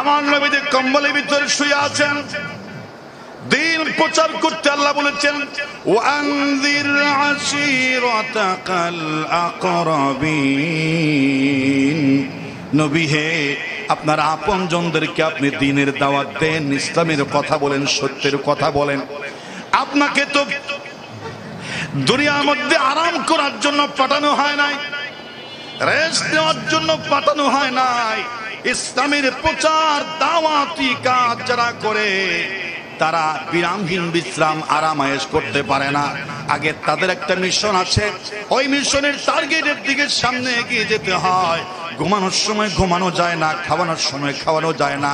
আমার নবী যে কম্বলের ভিতরে শুয়ে আছেন, দিন প্রচার করতে আল্লাহ বলেছেন ওয়ানযির আশীরাতাকাল আকরাবিন। নবী হে, আপনার আপনজনদেরকে আপনি দ্বীনের দাওয়াত দেন, ইসলামের কথা বলেন, সত্যের কথা বলেন। আপনাকে তো দুনিয়ার মধ্যে আরাম করার জন্য পাঠানো হয় নাই, রেস্ট নেওয়ার জন্য পাঠানো হয় নাই। ইসলামের প্রচার দাওয়াতি কাজ যারা করে তারা বিরামহীন বিশ্রাম আরাম আয়েশ করতে পারে না। আগে তাদের একটা মিশন আছে, ওই মিশনের টার্গেটের দিকে সামনে এগিয়ে যেতে হয়। ঘুমানোর সময় ঘুমানো যায় না, খাওয়ানোর সময় খাওয়ানো যায় না।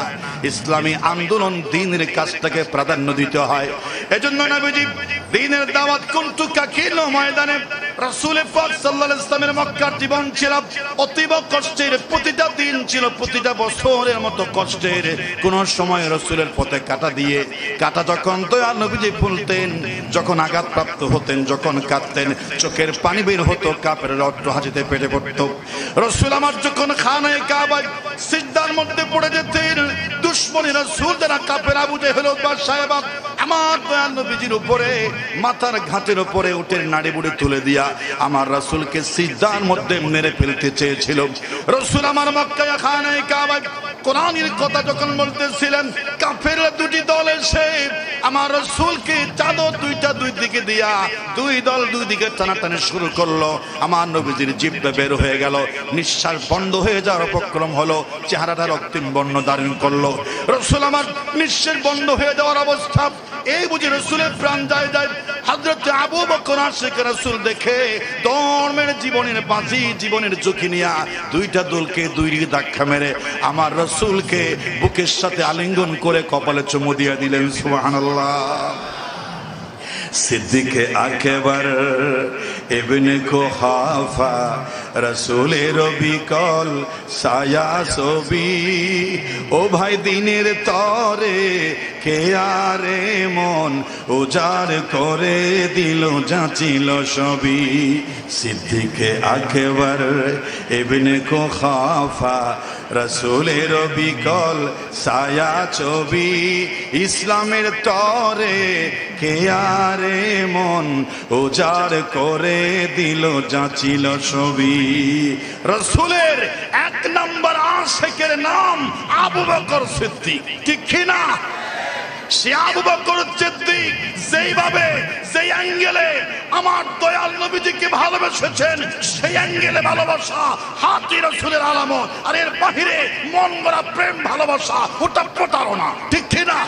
ইসলামী আন্দোলন দ্বীনের কাজটাকে প্রাধান্য দিতে হয়। এজন্য নবীজি দ্বীনের দাওয়াত কুনতু কাকিল ময়দানে। রাসূল পাক সাল্লাল্লাহু আলাইহি ওয়াসাল্লামের মক্কার জীবন ছিল অতীব কষ্টের। প্রতিটা দিন ছিল প্রতিটা বছরের মতো কষ্টের। কোন সময় রাসূলের পথে কাঁটা দিয়ে, কাঁটা যখন দয়াল নবীজি ফুলতেন, যখন আঘাতপ্রাপ্ত হতেন, যখন কাঁদতেন, চোখের পানি বের হতো, কাপের রক্ত হাঁচিতে পেটে পড়তো। রাসূল আমার যখন খানায়ে কাবা সিজদার মধ্যে পড়ে যেতেন, দুশমনী রাসূল যারা কাফের আবু জেহেল বা সাহেবা আমার দয়াল নবীজির উপরে মাথার ঘাটের উপরে উটের নাড়ি বুড়ি তুলে দিয়া আমার রাসূলকে সিজদার মধ্যে মেরে ফেলতে চেয়েছিল। রাসূল আমার মক্কায় খানায়ে কাবা কোরআনের কথা যখন বলতেছিলেন, কাফের দুটি দল এসে আমার রাসূলকে চাদর দুইটা দুই দিকে দিয়া দুই দল দুই দিকে টানাটানি শুরু করলো। আমার নবীজির জিহ্বা বের হয়ে গেল, নিঃশ্বাস বন্ধ হয়ে যাওয়ার উপক্রম হলো, চেহারাটা রক্তিম বর্ণ ধারণ করলো। রাসূল আমার নিঃশ্বাস বন্ধ হয়ে যাওয়ার অবস্থা, এই বুঝে রাসূলের প্রাণ যায় যায়। হযরত আবু বকর আশিক রাসূল দেখে ধর্মের জীবনের বাজি, জীবনের ঝুঁকি নিয়া দুইটা দলকে দুই দিকে ধাক্কা মেরে আমার রাসূলকে বুকের সাথে আলিঙ্গন করে কপালে চুমু দিয়ে দিলেন। সুবহানাল্লাহ। সিদ্দিকে আকবার ইবনে কুহাফা রাসূলের বিকল ছায়া ছবি। ও ভাই দিনের তরে কে আরে মন উজাড় করে দিল, যাচিল সবই। সিদ্দিকে আকবার ইবনে কুহাফা রাসূলের বিকল ছায়া ছবি। ইসলামের তরে কে আরে মন উজাড় করে দিল, যাচিল ছবি। রাসূলের এক নম্বর আশিকের নাম আবু বকর সিদ্দিক, ঠিক কি না? সে আবু বকর সিদ্দিক যেইভাবে, যেই অ্যাঙ্গেলে আমার দয়াল নবীজিকে ভালোবেসেছেন, সেই অ্যাঙ্গেলে ভালোবাসা হাতি রাসূলের আলামত। আর এর বাহিরে মন গড়া প্রেম ভালোবাসা, ওটা প্রতারণা, ঠিক কি না?